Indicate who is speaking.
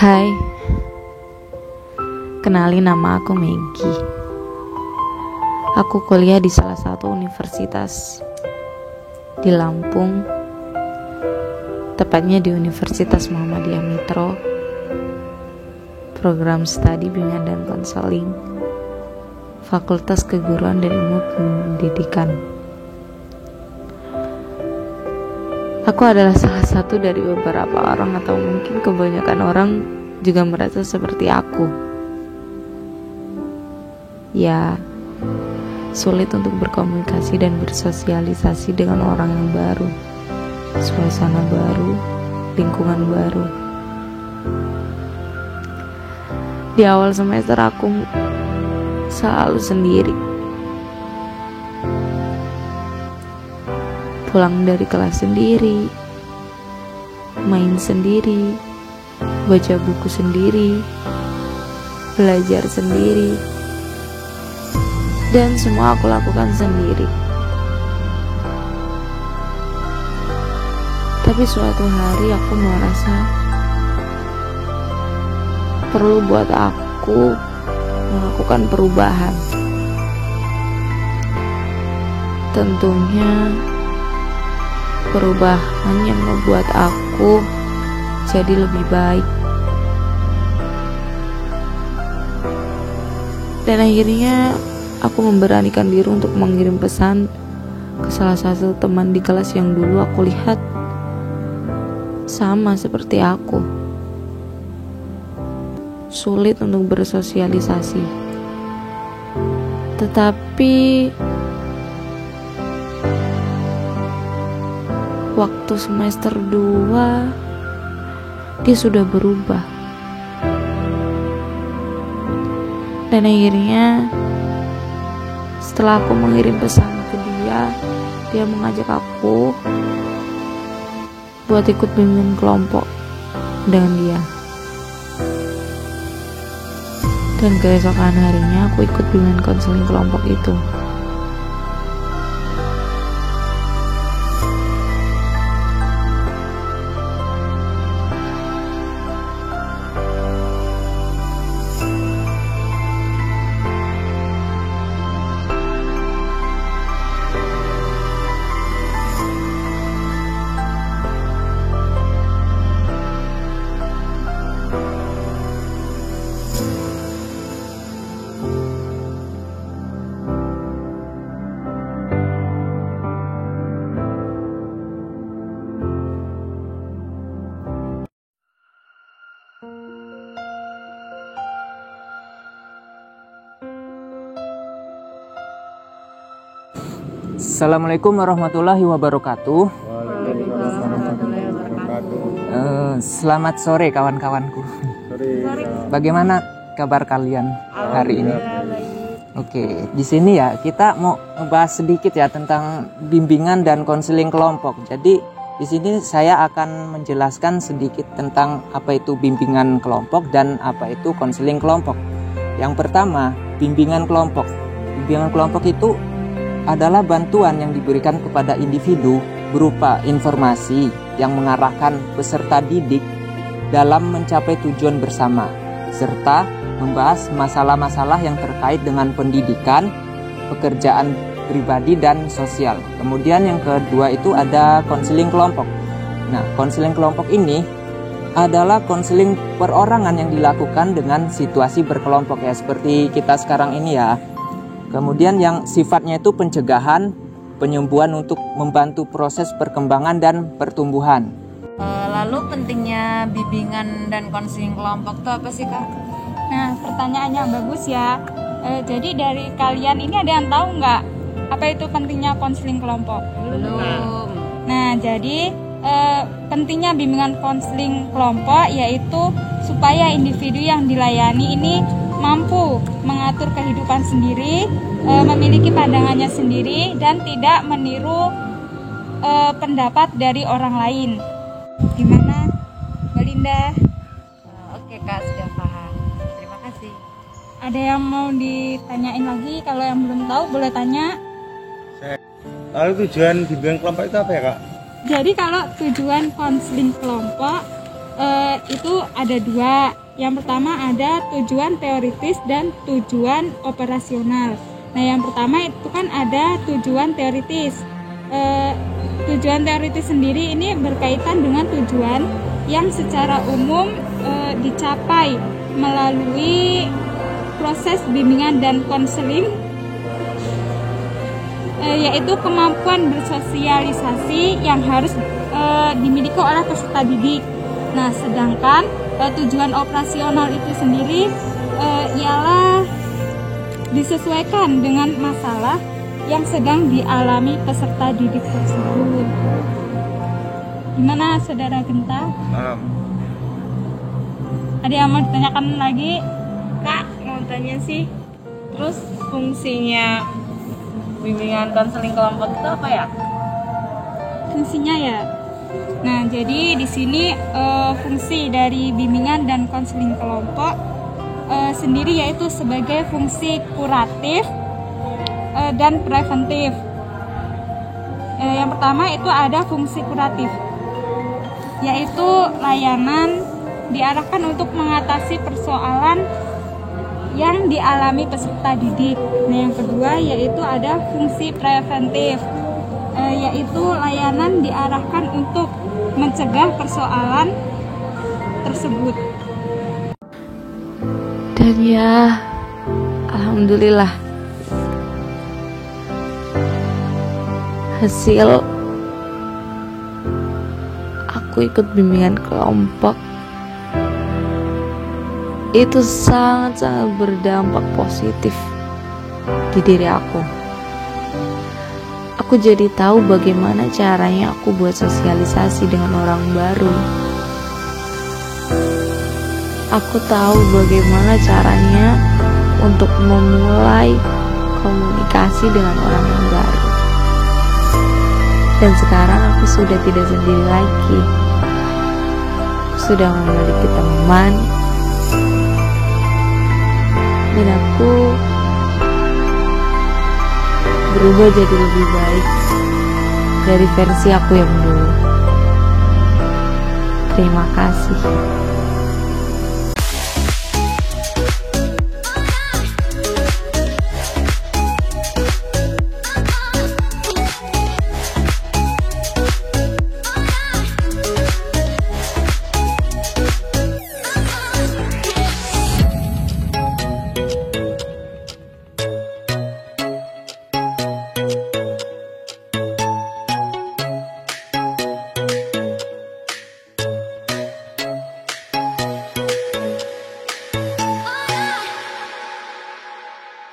Speaker 1: Hai, kenalin nama aku Maggie. Aku kuliah di salah satu universitas di Lampung, tepatnya di Universitas Muhammadiyah Mitro, program studi bimbingan dan konseling, Fakultas Keguruan dan Ilmu Pendidikan. Aku adalah salah satu dari beberapa orang, atau mungkin kebanyakan orang juga merasa seperti aku. Ya, sulit untuk berkomunikasi dan bersosialisasi dengan orang yang baru, suasana baru, lingkungan baru. Di awal semester aku selalu sendiri. Pulang dari kelas sendiri, main sendiri, baca buku sendiri, belajar sendiri, dan semua aku lakukan sendiri. Tapi suatu hari aku merasa perlu buat aku melakukan perubahan. Tentunya perubahan yang membuat aku jadi lebih baik. Dan akhirnya aku memberanikan diri untuk mengirim pesan ke salah satu teman di kelas yang dulu aku lihat sama seperti aku, sulit untuk bersosialisasi. Tetapi waktu semester 2 dia sudah berubah. Dan akhirnya setelah aku mengirim pesan ke dia mengajak aku buat ikut bimbingan kelompok dengan dia. Dan keesokan harinya aku ikut bimbingan konseling kelompok itu.
Speaker 2: Assalamualaikum warahmatullahi wabarakatuh. Selamat sore kawan-kawanku. Bagaimana kabar kalian hari ini? Oke, di sini ya kita mau ngebahas sedikit ya tentang bimbingan dan konseling kelompok. Jadi di sini saya akan menjelaskan sedikit tentang apa itu bimbingan kelompok dan apa itu konseling kelompok. Yang pertama, bimbingan kelompok. Bimbingan kelompok itu adalah bantuan yang diberikan kepada individu berupa informasi yang mengarahkan peserta didik dalam mencapai tujuan bersama, serta membahas masalah-masalah yang terkait dengan pendidikan, pekerjaan pribadi, dan sosial. Kemudian yang kedua itu ada konseling kelompok. Nah, konseling kelompok ini adalah konseling perorangan yang dilakukan dengan situasi berkelompok ya, seperti kita sekarang ini ya. Kemudian yang sifatnya itu pencegahan, penyembuhan untuk membantu proses perkembangan dan pertumbuhan.
Speaker 3: Lalu pentingnya bimbingan dan konseling kelompok itu apa sih, Kak?
Speaker 4: Nah, pertanyaannya bagus ya. Jadi dari kalian ini ada yang tahu nggak apa itu pentingnya konseling kelompok?
Speaker 3: Belum.
Speaker 4: Nah, jadi pentingnya bimbingan konseling kelompok yaitu supaya individu yang dilayani ini mampu mengatur kehidupan sendiri, memiliki pandangannya sendiri, dan tidak meniru pendapat dari orang lain. Gimana, Mbak Linda?
Speaker 3: Oke, Kak, sudah paham. Terima kasih.
Speaker 4: Ada yang mau ditanyain lagi? Kalau yang belum tahu boleh tanya.
Speaker 5: Lalu tujuan bimbingan kelompok itu apa ya, Kak?
Speaker 4: Jadi kalau tujuan konseling kelompok itu ada dua. Yang pertama ada tujuan teoritis dan tujuan operasional. Nah, yang pertama itu kan ada tujuan teoritis. Tujuan teoritis sendiri ini berkaitan dengan tujuan yang secara umum dicapai melalui proses bimbingan dan konseling, yaitu kemampuan bersosialisasi yang harus dimiliki oleh peserta didik. Nah, sedangkan tujuan operasional itu sendiri ialah disesuaikan dengan masalah yang sedang dialami peserta didik tersebut. Gimana Saudara Genta? Ada yang mau ditanyakan lagi?
Speaker 3: Kak, mau tanya sih, terus fungsinya bimbingan konseling kelompok itu apa ya?
Speaker 4: Fungsinya ya. Nah, jadi di sini fungsi dari bimbingan dan konseling kelompok sendiri yaitu sebagai fungsi kuratif dan preventif. Yang pertama itu ada fungsi kuratif, yaitu layanan diarahkan untuk mengatasi persoalan yang dialami peserta didik. Nah, yang kedua yaitu ada fungsi preventif, yaitu layanan diarahkan untuk mencegah persoalan tersebut.
Speaker 1: Dan ya, alhamdulillah, hasil aku ikut bimbingan kelompok itu sangat-sangat berdampak positif di diri aku. Aku jadi tahu bagaimana caranya aku buat sosialisasi dengan orang baru. Aku tahu bagaimana caranya untuk memulai komunikasi dengan orang yang baru. Dan sekarang aku sudah tidak sendiri lagi. Aku sudah memiliki teman. Dan aku berubah jadi lebih baik dari versi aku yang dulu. Terima kasih.